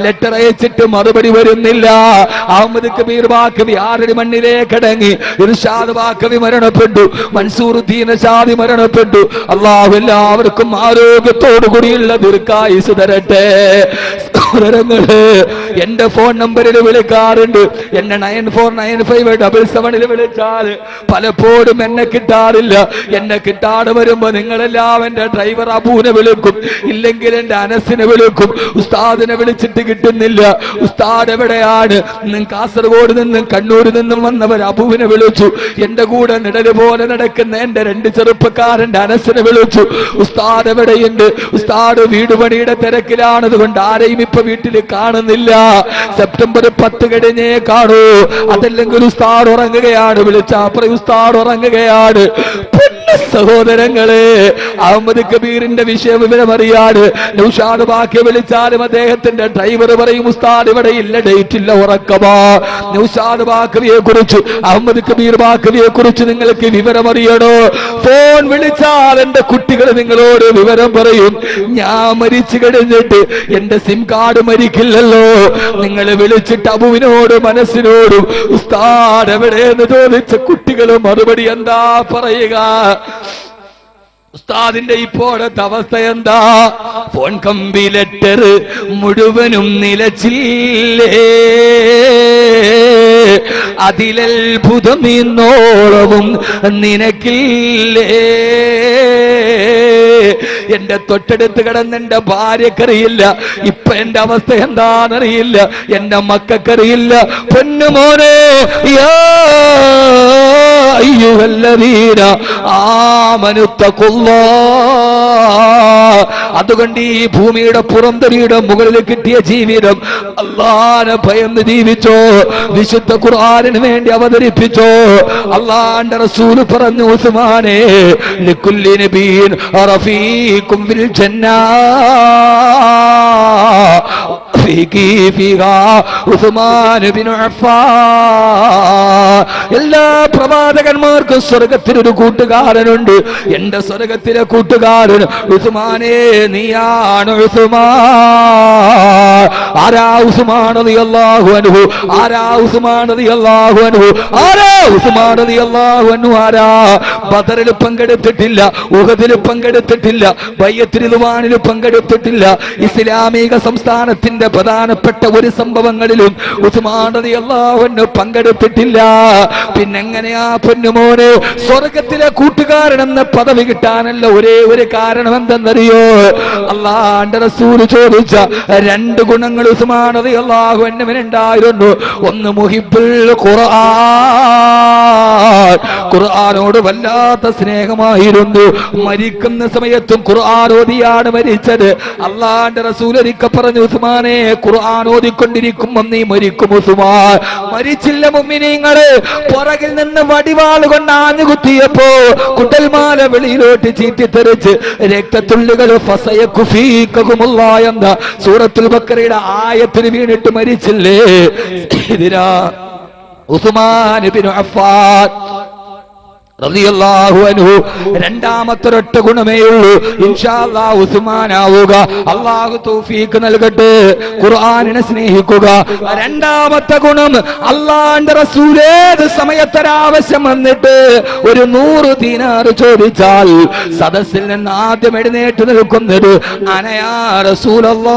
Letter അയച്ചിട്ട് മറുപടി വരുന്നില്ല. അഹമ്മദ് കബീർ ബാക്കവി 6 മണ്ണിലേക്ക് അടങ്ങി. ഇർഷാദ് ബാക്കവി മരണപ്പെട്ടു. മൻസൂറുദ്ദീൻ ഷാദി മരണപ്പെട്ടു. അല്ലാഹു എല്ലാവർക്കും ആരോഗ്യത്തോടു കൂടിയുള്ള ദീർഘായുസ് തരട്ടെ. സഹോദരങ്ങളെ, എന്റെ ഫോൺ നമ്പറിൽ വിളിക്കാറുണ്ട്. എന്നെ 949577 വിളിച്ചാൽ പലപ്പോഴും എന്നെ കിട്ടാറില്ല. എന്നെ കിട്ടാതെ വരുമ്പോ നിങ്ങളെല്ലാം എന്റെ ഡ്രൈവർ അബൂനെ വിളിക്കും, ഇല്ലെങ്കിൽ എന്റെ അനസിനെ വിളിക്കും. ഉസ്താദിനെ വിളിച്ചിട്ട് കിട്ടുന്നില്ല. ഉസ്താദ് എവിടെയാണ്? കാസർഗോഡ് നിന്നും കണ്ണൂരിൽ നിന്നും വന്നവർ അബുവിനെ വിളിച്ചു. എന്റെ കൂടെ നിഴല് പോലെ നടക്കുന്ന എന്റെ 2 ചെറുപ്പക്കാരന്റെ അനസിനെ വിളിച്ചു. ഉസ്താദ് എവിടെയുണ്ട്? ഉസ്താദ് വീട് പണിയുടെ തിരക്കിലാണ്, അതുകൊണ്ട് ആരെയും ഇപ്പൊ വീട്ടിൽ കാണുന്നില്ല. സെപ്റ്റംബർ 10 കഴിഞ്ഞേ കാണൂ. അതല്ലെങ്കിൽ ഉസ്താദ് ഉറങ്ങുകയാണ്. വിളിച്ചാപ്പറ ഉസ്താദ് ഉറങ്ങുകയാണ്. സഹോദരങ്ങളെ, അഹമ്മദ് കബീറിന്റെ വിവരം അറിയാണ്. നൗഷാദ് ബാക്കി വിളിച്ചാലും അദ്ദേഹത്തിന്റെ ഡ്രൈവർ പറയും ഉസ്താദ് ഇവിടെ ഇല്ല, ഡേറ്റ് ഇല്ല, ഉറക്കമാ. നൗഷാദ് ബാക്കവിയെ കുറിച്ച്, അഹമ്മദ് കബീർ ബാക്കവിയെ കുറിച്ച് നിങ്ങൾക്ക് വിവരം അറിയണോ? ഫോൺ വിളിച്ചാൽ എന്റെ കുട്ടികൾ നിങ്ങളോട് വിവരം പറയും. ഞാൻ മരിച്ചു കഴിഞ്ഞിട്ട് എന്റെ സിം കാർഡ് മരിക്കില്ലല്ലോ. നിങ്ങൾ വിളിച്ചിട്ട് അബുവിനോടും മനസ്സിനോടും ഉസ്താദ് എവിടെയെന്ന് ചോദിച്ച കുട്ടികളും മറുപടി എന്താ പറയുക? ഉസ്താദിന്റെ ഇപ്പോഴത്തെ അവസ്ഥ എന്താ? ഫോൺ കമ്പി ലെറ്റർ മുഴുവനും നിലച്ചില്ലേ, അതിലത്ഭുതം ഇന്നോളവും നിനക്കില്ലേ. എന്റെ തൊട്ടടുത്ത് കിടന്ന് എന്റെ ഭാര്യക്കറിയില്ല ഇപ്പൊ എന്റെ അവസ്ഥ എന്താണെന്നറിയില്ല, എന്റെ മക്കൾക്കറിയില്ല. പൊന്നുമോനെ, അയ്യുഹല്ലദീന ആമനുത്തഖുല്ലാഹ്. അതുകൊണ്ട് ഈ ഭൂമിയുടെ പുറംതരിയുടെ മുകളിൽ കിട്ടിയ ജീവിതം അല്ലാഹുവിനെ ഭയന്ന് ജീവിച്ചോ. വിശുദ്ധ ഖുർആനിന് വേണ്ടി അവതരിപ്പിച്ചോ. അല്ലാഹുവിന്റെ റസൂൽ പറഞ്ഞു, ഉസ്മാനെ ലികുല്ലി നബിയിൻ റഫീഖും ഫിൽ ജന്നാ ഉസ്മാൻ ബിൻ അഫ്ഫാൻ. എല്ലാ പ്രവാചകന്മാർക്കും സ്വർഗത്തിലൊരു കൂട്ടുകാരനുണ്ട്. എന്റെ സ്വർഗത്തിലെ കൂട്ടുകാരൻ ഉസ്മാനെ നീയാണ്. ഉസ്മാൻ ആരാ? ഉസ്മാൻ റളിയല്ലാഹു അൻഹു. ആരാ ഉസ്മാൻ റളിയല്ലാഹു അൻഹു? ആരാ ഉസ്മാൻ റളിയല്ലാഹു അൻഹു? ആരാ? ബദറിൽ പങ്കെടുത്തിട്ടില്ല, ഉഹദിൽ പങ്കെടുത്തിട്ടില്ല, ബൈഅത്തുൽ റിദ്വാനിൽ പങ്കെടുത്തിട്ടില്ല. ഇസ്ലാമിക സംസ്ഥാനത്തിന്റെ പ്രധാനപ്പെട്ട ഒരു സംഭവങ്ങളിലും ഉസ്മാൻ റളിയല്ലാഹു അൻഹു പങ്കെടുത്തിട്ടില്ല. പിന്നെങ്ങനെയാ പൊന്നുമോനെ സ്വർഗത്തിലെ കൂട്ടുകാരനെന്ന പദവി കിട്ടാനല്ല ഒരേ ഒരു കാരണം എന്തെന്നറിയോ? അല്ലാഹുവിന്റെ റസൂൽ ചോദിച്ച 2 ഗുണങ്ങൾ ഉസ്മാൻ റളിയല്ലാഹു അൻഹുവിനുണ്ടായിരുന്നു. ഒന്ന് മുഹിബ്ബുൽ ഖുർആൻ, ഖുർആനോട് വല്ലാത്ത സ്നേഹമായിരുന്നു. മരിക്കുന്ന സമയത്തും ഖുർആൻ ഓതിയാണ് മരിച്ചത്. അല്ലാഹുവിന്റെ റസൂൽ ഒരിക്കൽ പറഞ്ഞു, ഉസ്മാനെ ഖുർആൻ ഓതിക്കൊണ്ടിരിക്കുമ്പോൾ നീ മരിക്കും ഉസ്മാൻ. മരിച്ചില്ല മുഅ്മിനീങ്ങളെ. പുറകിൽ നിന്ന് വടിവാൾ കൊണ്ട് ആഞ്ഞു കുത്തിയപ്പോ കുട്ടൽമാല വെളിയിലോട്ട് ചീറ്റിത്തെറിച്ച് രക്തത്തുള്ളികൾ എന്ന സൂറത്തുൽ ബഖറയുടെ ആയത്തിന് വീണിട്ട് മരിച്ചില്ലേ? ഇതിനാ ഉസ്മാൻ ഇബ്നു അഫ്ഫാൻ റളിയല്ലാഹു അൻഹു രണ്ടാമത്തെ ഒരൊറ്റ ഗുണമേ ഉള്ളൂ. ഇൻഷാ അല്ലാഹ് ഉസ്മാനാവുക. അല്ലാഹു തൗഫീഖ് നൽകട്ടെ. ഖുർആനിനെ സ്നേഹിക്കുക. രണ്ടാമത്തെ ഗുണം, അല്ലാഹുവിന്റെ റസൂൽ ഏത് സമയത്തൊരാവശ്യം വന്നിട്ട് ഒരു 100 ദീനാർ ചോദിച്ചാൽ സദസ്സിൽ നിന്ന് ആദ്യം എഴുന്നേറ്റ് നിൽക്കുന്നത് അനയാ റസൂലല്ലാഹ്,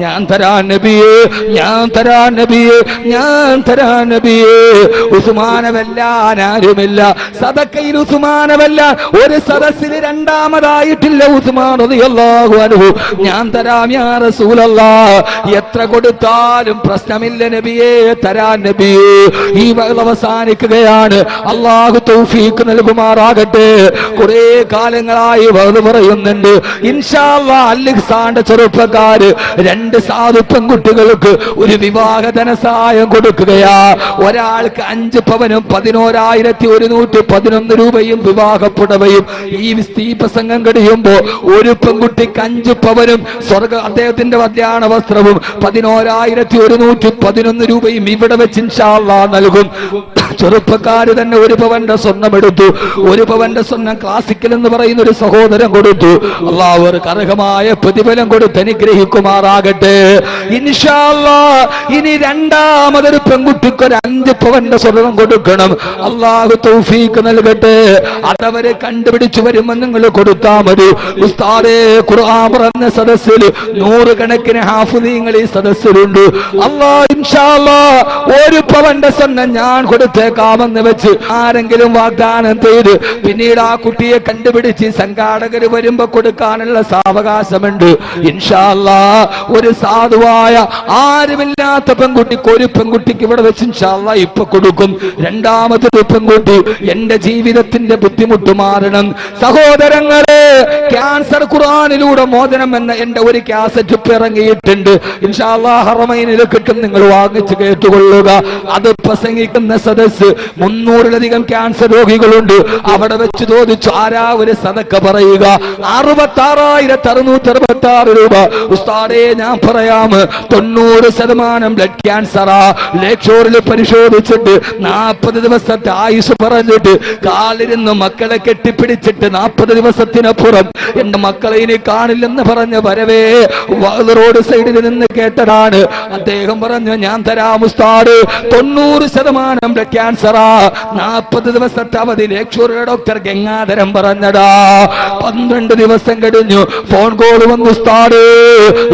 ഞാൻ തരാൻ നബിയേ, ഞാൻ തരാൻ നബിയേ, ഞാൻ തരാൻ നബിയേ. ഉസ്മാൻ ആരുമില്ല സദക്കയിൽ ഉസ്മാനവല്ല. ഒരു സദസ്സിൽ രണ്ടാമതായിട്ടില്ല ഉസ്മാൻ റളിയല്ലാഹു അൻഹു. ഞാൻ തരാം യാ റസൂലല്ലാഹ്, എത്ര കൊടുത്താലും പ്രശ്നമില്ല നബിയേ, തരാൻ നബിയേ. ഈ വഅദ് അവസാനിക്കുകയാണ്. അല്ലാഹു തൗഫീഖ് നൽകുമാറാകട്ടെ. കുറെ കാലങ്ങളായി വഅദ് പറയുന്നുണ്ട്. ഇൻഷാ അല്ലാഹ് അൽഇഹ്സാന്റെ ചെറുപ്പക്കാര് 2 സാധു പെൺകുട്ടികൾക്ക് ഒരു വിവാഹ ധനസഹായം കൊടുക്കുകയാ. ഒരാൾക്ക് 5 പവനും 11,111 രൂപയും വിവാഹപ്പുടവയും. ഈ പ്രസംഗം കഴിയുമ്പോ ഒരു പെൺകുട്ടിക്ക് 5 പവനും അദ്ദേഹത്തിന്റെ കല്യാണ വസ്ത്രവും 11,111 രൂപയും ഇവിടെ വെച്ച് ഇൻഷാ അല്ലാഹ് നൽകും. ചെറുപ്പക്കാര് തന്നെ 1 പവന്റെ സ്വർണം എടുത്തു. 1 പവന്റെ സ്വർണം ക്ലാസിക്കൽ എന്ന് പറയുന്ന ഒരു സഹോദരൻ കൊടുത്തു. അല്ലാഹു അവർക്ക് അർഹമായ പ്രതിഫലം കൊടുത്ത് അനുഗ്രഹിക്കുമാറാകട്ടെ ഇൻഷാ അല്ലാഹ്. ഇനി രണ്ടാമതൊരു പെൺകുട്ടിക്ക് 5 പവന്റെ സ്വർണം കൊടുക്കണം. അല്ലാഹു തൗഫീഖ് നൽകട്ടെ. അതവരെ കണ്ടുപിടിച്ചു വരുമ്പോൾ നിങ്ങൾ കൊടുത്താൽ മതി. ഉസ്താദേ, ഖുർആൻ പറഞ്ഞ സദസ്സിൽ 100 കണക്കിന് ഹാഫിളീങ്ങൾ ഈ സദസ്സിലുണ്ട്. അല്ലാഹ് ഇൻഷാ അല്ലാഹ് 1 പവന്റെ സ്വർണം ഞാൻ കൊടുത്തേക്കാമെന്ന് വെച്ച് ആരെങ്കിലും വാഗ്ദാനം ചെയ്ത് പിന്നീട് ആ കുട്ടിയെ കണ്ടുപിടിച്ച് സംഘാടകർ വരുമ്പോ കൊടുക്കാനുള്ള സാവകാശമുണ്ട്. ഇൻഷാ അല്ലാഹ് ഒരു സാധുവായ ആരുമില്ലാത്ത പെൺകുട്ടിക്ക്, ഒരു പെൺകുട്ടിക്ക് ഇവിടെ വെച്ച് ഇൻഷാ അല്ലാഹ് ഇപ്പൊ കൊടുക്കും. രണ്ടാമതൊരു പെൺകുട്ടി, എന്റെ ജീവിതത്തിന്റെ ബുദ്ധിമുട്ട് മാറണം. സഹോദരങ്ങളെ, ക്യാൻസർ ഖുർആനിലൂടെ മോചനം എന്ന എന്റെ ഒരു കാസറ്റ് ഇപ്പൊ ഇറങ്ങിയിട്ടുണ്ട്. ഇൻഷാ അല്ലാഹ് ഹറമൈനിൽ കിട്ടും, നിങ്ങൾ വാങ്ങിച്ച് കേട്ടുകൊള്ളുക. അത് പ്രസംഗിക്കുന്ന സദസ് 300-ലധികം ക്യാൻസർ രോഗികളുണ്ട്. അവിടെ വെച്ച് ചോദിച്ചു, ആരാ ഒരു സദക്ക പറയുക? 66,666 രൂപ. ഉസ്താദേ, ഞാൻ പറയാം, 90% ബ്ലഡ് ക്യാൻസറാ. ലേക്ഷോറിൽ പരിശോധിച്ചിട്ട് 40 ദിവസത്തെ ആയുസ് പറഞ്ഞിട്ട് കാലിരുന്ന് മക്കളെ കെട്ടിപ്പിടിച്ചിട്ട് 40 ദിവസത്തിനപ്പുറം എന്റെ മക്കളെ ഇനി കാണില്ലെന്ന് പറഞ്ഞ വരവേ റോഡ് സൈഡിൽ നിന്ന് കേട്ടതാണ്. അദ്ദേഹം പറഞ്ഞു, ഞാൻ തരാം ഉസ്താദ്, 90% ബ്ലഡ് ക്യാൻസറാ, 40 ദിവസത്തെ അവധി. ലേക്ഷോറിലെ ഡോക്ടർ ഗംഗാധരൻ പറഞ്ഞടാ. 12 ദിവസം കഴിഞ്ഞു ഫോൺ കോൾ വന്നു, ഉസ്താദ്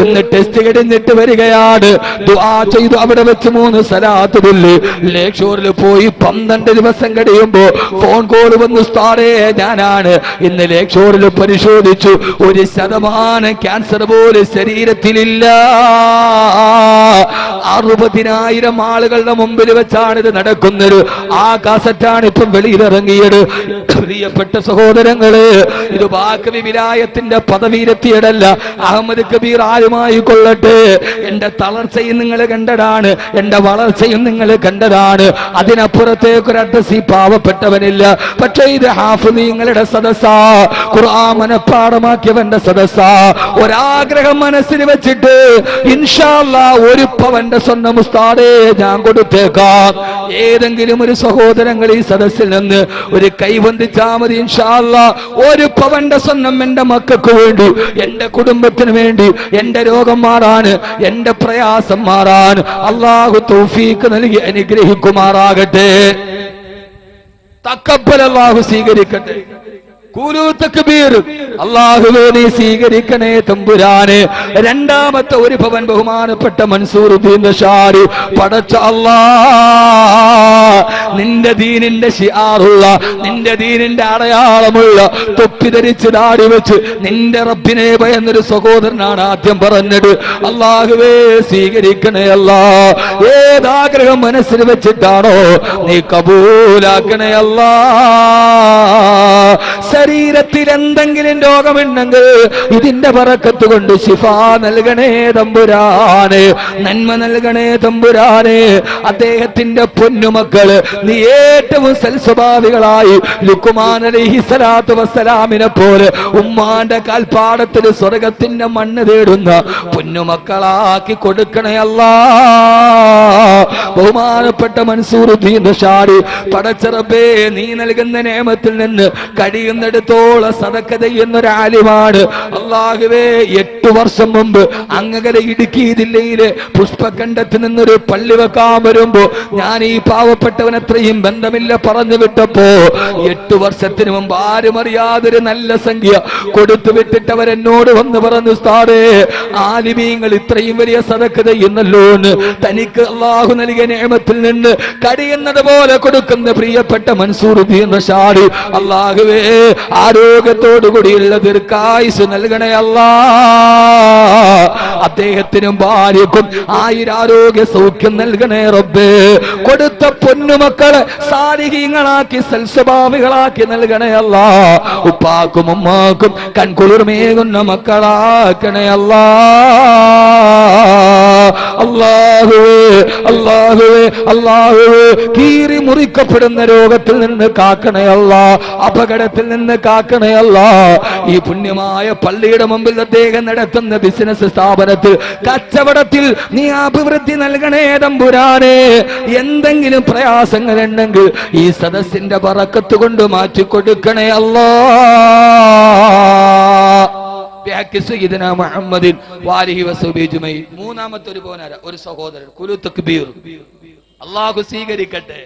ഇന്ന് ടെസ്റ്റ് കഴിഞ്ഞിട്ട് വരികയാണ്, ദുആ ചെയ്തു. അവിടെ വെച്ച് 3 സലാത്ത് ബില്ല്. ലേക്ഷോറിൽ പോയി 12 ദിവസം കഴിയുമ്പോ ഫോൺ കോൾ വന്നു, ഉസ്താദേ ഞാനാണ്. ഇന്ന് ലേക്ഷോറിൽ പരിശോധിച്ചു, 1% ക്യാൻസർ പോലും ശരീരത്തിലില്ല. 60,000 ആളുകളുടെ മുമ്പിൽ വെച്ചാണ് ഇത് നടക്കുന്നത്. ആ കാസറ്റാണ് ഇപ്പം വെളിയിലിറങ്ങിയത്. പ്രിയപ്പെട്ട സഹോദരങ്ങളെ, ഇത് ബാക്കവി വിലായത്തിന്റെ പദവിയിലെത്തിയതല്ല. അഹമ്മദ് കബീർ ആരുമായി കൊള്ളട്ടെ, എന്റെ തളർച്ചയും നിങ്ങൾ കണ്ടതാണ്, എന്റെ വളർച്ചയും നിങ്ങൾ കണ്ടതാണ്. അതിനപ്പുറത്തേക്ക് ഒരു അഡ്രസ് ഈ പാവപ്പെട്ടവനില്ല. പക്ഷേ ഇത് ഹാഫിളീങ്ങളുടെ സദസ്സാ, ഖുർആൻ മനഃപ്പാഠമാക്കിയവന്റെ സദസ്സാ. ഒരാഗ്രഹം മനസ്സിൽ വെച്ചിട്ട് ഇൻഷാ അല്ലാഹ് 1 പവന്റെ സ്വർണ്ണം ഉസ്താദേ ഞാൻ കൊടുത്തേക്കാം. ഏതെങ്കിലും ഒരു സഹോദരങ്ങൾ ഈ സദസ്സിൽ നിന്ന് ഒരു കൈവന്തിച്ചാ മതി. ഇൻഷാ അല്ലാഹ് 1 പവന്റെ സ്വർണ്ണം എന്റെ മക്കൾക്ക് വേണ്ടി, എന്റെ കുടുംബത്തിന് വേണ്ടി, എന്റെ രോഗം മാറാൻ, എന്റെ പ്രയാസം മാറാൻ അല്ലാഹു തൗഫീഖ് നൽകി അനുഗ്രഹിക്കുമാറാകട്ടെ. തഖബ്ബൽ അല്ലാഹു സ്വീകരിക്കട്ടെ. കൂലു തക്ബീർ. അല്ലാഹുവേ നീ സ്വീകരിക്കണേ തമ്പുരാനെ. രണ്ടാമത്തെ 1 പവൻ ബഹുമാനപ്പെട്ട മൻസൂറുദ്ദീൻ റഷാദി. പടച്ച അല്ലാഹ്, നിന്റെ ദീനിന്റെ ശിആറുള്ള, നിന്റെ ദീനിന്റെ അടയാളമുള്ള തൊപ്പി ധരിച്ച് ദാടി വെച്ച് നിന്റെ റബ്ബിനെ ഭയന്നൊരു സഹോദരനാണ് ആദ്യം പറഞ്ഞത്. അല്ലാഹുവേ സ്വീകരിക്കണേ അല്ലാഹ്. ഏതാഗ്രഹം മനസ്സിൽ വെച്ചിട്ടാണോ നീ കബൂലാക്കണേ അല്ലാഹ്. ശരീരത്തിൽ എന്തെങ്കിലും രോഗമുണ്ടെങ്കിൽ ഇതിന്റെ ബറക്കത്ത് കൊണ്ട് ശിഫാ നൽകണേ തമ്പുരാനെ, നന്മ നൽകണേ തമ്പുരാനെ. അദ്ദേഹത്തിന്റെ പൊന്നുമക്കള് നീ ഏറ്റവും സൽസ്വഭാവികളായി ലുക്മാൻ അലൈഹിസ്സലാത്തു വസ്സലാമിനെ പോലെ ഉമ്മാന്റെ കാൽപ്പാടത്തിൽ സ്വർഗത്തിന്റെ മണ്ണ് തേടുന്ന പൊന്നുമക്കളാക്കി കൊടുക്കണേ അല്ലാഹ്. ബഹുമാനപ്പെട്ട മൻസൂറുദ്ദീൻ റഷാദി, പടച്ച റബ്ബേ നീ നൽകുന്ന നിഅമത്തിൽ നിന്ന് കഴിയുന്നിടത്തോളം സദഖ ചെയ്യുന്നൊരു ആലിമാണ്. അല്ലാഹുവേ 8 വർഷം മുമ്പ് അങ്ങകലെ ഇടുക്കി ജില്ലയിലെ പുഷ്പകണ്ഠത്തിൽ നിന്നൊരു പള്ളി വെക്കാൻ വരുമ്പോ ഞാൻ ഈ പാവപ്പെട്ടവനത്രയും ബന്ധമില്ല പറഞ്ഞു വിട്ടപ്പോ 8 വർഷത്തിന് മുമ്പ് ആരും അറിയാതൊരു നല്ല സംഖ്യ കൊടുത്തു വിട്ടിട്ടവരെന്നോട് വന്ന് പറഞ്ഞു, ഉസ്താദേ ആലിമീങ്ങൾ ഇത്രയും വലിയ സദഖ ചെയ്യുന്നല്ലോ എന്ന്. തനിക്ക് അല്ലാഹു നൽകിയ നിഅമത്തിൽ നിന്ന് കഴിയുന്നത് പോലെ കൊടുക്കുന്ന പ്രിയപ്പെട്ട മൻസൂറുദ്ദീൻ റഷാദി, അല്ലാഹുവേ ആരോഗ്യത്തോടു കൂടിയുള്ള ദീർഘായുസ് നൽകണേ അല്ലാഹ്. അദ്ദേഹത്തിനും ഭാര്യക്കും ആയുരാരോഗ്യ സൗഖ്യം നൽകണേ റബ്ബേ. കൊടുത്ത പൊന്നുമക്കളെ സാലിഹീങ്ങളാക്കി സൽസ്വഭാവികളാക്കി നൽകണേ അല്ലാഹ്. ഉപ്പാക്കും ഉമ്മാക്കും കൺകുളിർമേകുന്ന മക്കളാക്കണേ അല്ലാഹ്. അല്ലാഹുവേ അല്ലാഹുവേ അല്ലാഹുവേ കീറി മുറിക്കപ്പെടുന്ന രോഗത്തിൽ നിന്ന് കാക്കണേ അല്ലാ, അപകടത്തിൽ നിന്ന് കാക്കണേ അല്ലാ. ഈ പുണ്യമായ പള്ളിയുടെ മുമ്പിൽ അദ്ദേഹം നടത്തുന്ന ബിസിനസ് സ്ഥാപനത്തിൽ, കച്ചവടത്തിൽ നീ അഭിവൃദ്ധി നൽകണേ തമ്പുരാനെ. എന്തെങ്കിലും പ്രയാസങ്ങൾ ഉണ്ടെങ്കിൽ ഈ സദസ്സിന്റെ ബറക്കത്ത് കൊണ്ട് മാറ്റിക്കൊടുക്കണേ അല്ലാ. മൂന്നാമത്തെ ഒരു പോനാര ഒരു സഹോദരൻ കുലു തക്ബീർ. അല്ലാഹു സ്വീകരിക്കട്ടെ.